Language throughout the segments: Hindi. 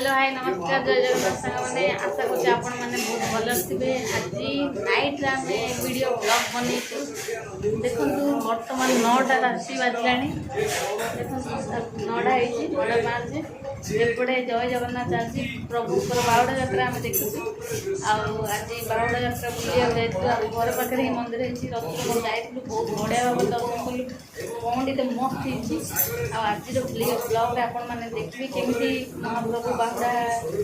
हेलो हाय नमस्कार जय जगन्नाथ सांग मैंने आशा करुँच आपण मैंने बहुत भल थे। आज नाइट आम वीडियो ब्लॉग बनई देखु बर्तमान 9टा राशि बाजला देखो 9टा हो बड़ा मार्च एपटे जय जगन्नाथ चलती प्रभुकर बाहुड़ा यात्रा आम देखु आज बाहुड़ा यात्रा बुलिया जाइए घर पाखे ही मंदिर रथ जाइलु बहुत बढ़िया भाव दर्शन कलु पहुँच मस्त हो आज ब्लॉग आपण मैंने देखिए केमी महाप्रभु बाहुड़ा होती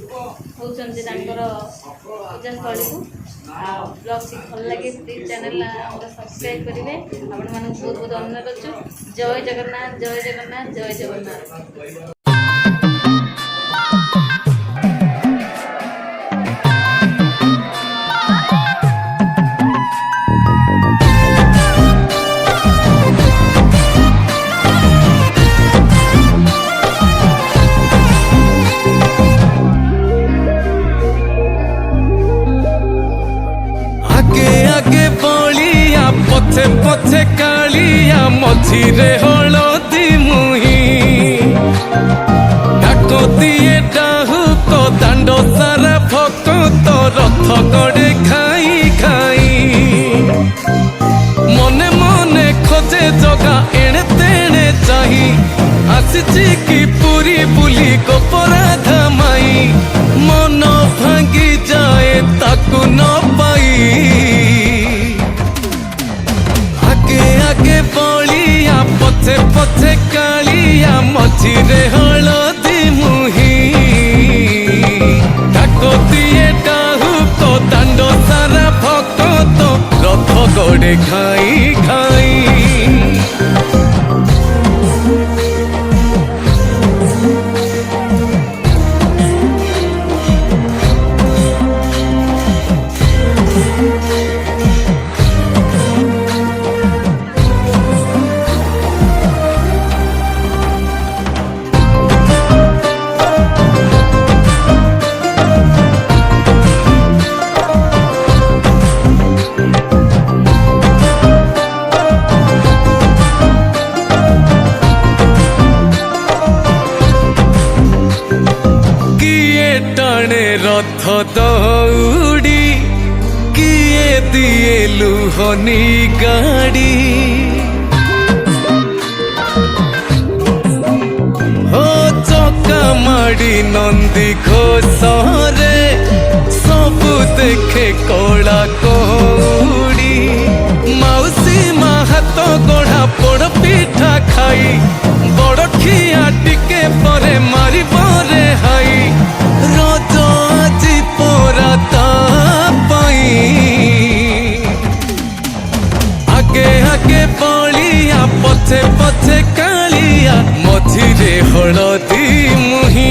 पूजा स्थली को ब्लॉग टी भल लगे प्लीज चैनल सब्सक्राइब करेंगे आपण मानक बहुत बहुत अनुरोध अच्छु। जय जगन्नाथ जय जगन्नाथ जय जगन्नाथ। पथे पथे कालिया मझिरे हलदी मुही डाक दिए डाहु तो दांड सारा भक्त रथ गड़े खाई खाई मने मने खोजे जगा एणे तेणे चाही आसिची की पूरी बुली गोपराधा माई मन भांगी जाए ताकू न पाई आगे बलिया पथे पथे कालिया मझिरे हलदी मुही डाक दिए डाहु तो दांड सारा भक्त रथ गड़े खाई खाई रथ दौड़ी किए दिए लुहनी गाड़ी हो चौका माड़ी नंदी घोषरे सब देखे कला कौड़ी मौसी माँ हाथ गढ़ा पोड़ पिठा खाई बड़ खिया टिके परे मारी परे हाई रज আজি पोरा पाई आगे आगे बलिया पछे पछे कालिया मझिरे हलदी मुही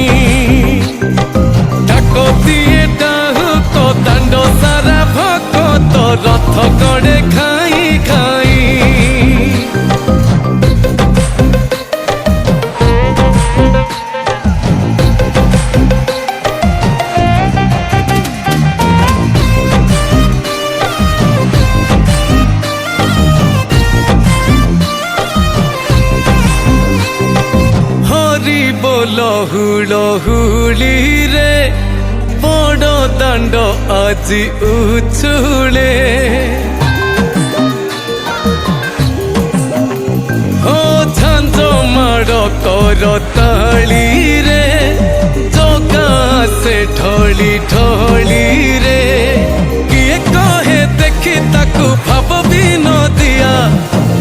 डाक दिए डाहु तो दांड सारा भक्त रथ गड़े खाई खाई लहुली रे बड़ दांड আজি उछुले हो झांझ माड़ कर ताली रे जगा से ढली ढली रे किए कहे देखी ताकू भाव भी न दिया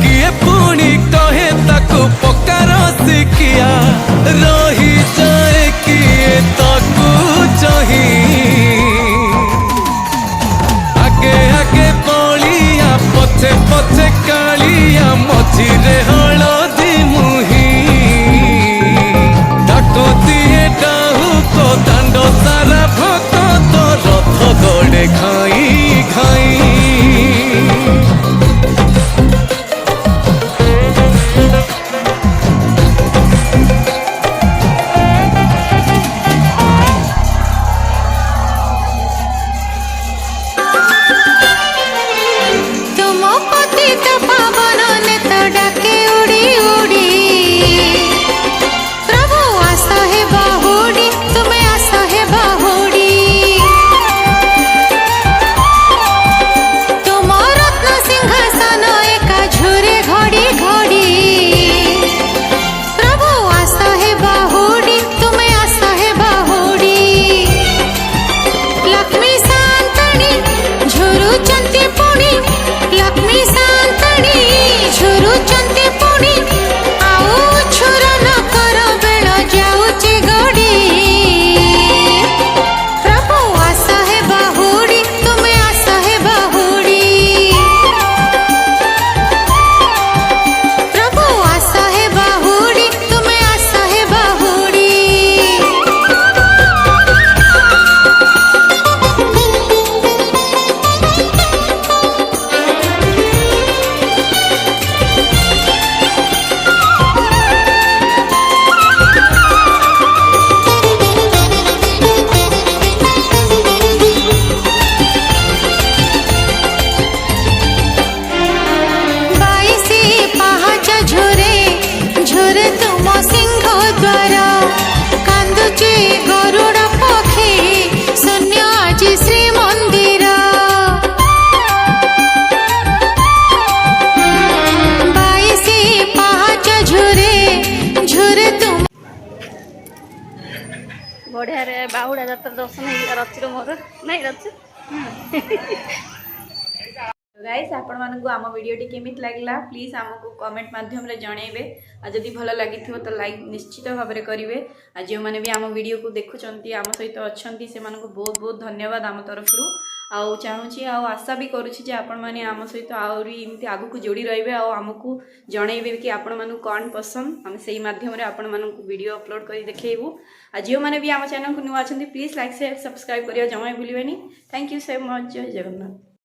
किए पुणी कहे ताकू पकार शिखिया रही जाए किए ताकू चाही आगे आगे बलिया पछे पछे कालिया मझिरे हलदी मुही डाक दिए डाहु तो दांड सारा भक्त रथ गड़े खाई खाई प्रभु आशा है बाहुड़ी तुम्हें आशा ରଥଯାତ୍ରା ଦର୍ଶନ ହେଇଗଲା ରଚିର ମୋର ନାଇଁ ରଚି गाइस आपण मानकु आम वीडियोटी केमित लागला प्लीज आमको कमेंट माध्यम रे जणेबे आ जदी भलो लागिथिबो तो लाइक निश्चित भाव में करेंगे आ जो मैंने भी आम वीडियो को देखुंत आम सहित अच्छा से बहुत बहुत धन्यवाद आम तरफ आउ चाहूँगी आशा भी करुँची आपण मैंने आम सहित आमती आग को जोड़ी रे आमको जनइबे कि आपण मानू कौन पसंद आम से माध्यम आपण मानक वीडियो अपलोड कर देखू आ जो मैंने भी आम चैनल को नुआ प्लीज लाइक शेयर सब्सक्राइब करिया जमा भूलिए। Thank you so much. जय जगन्नाथ।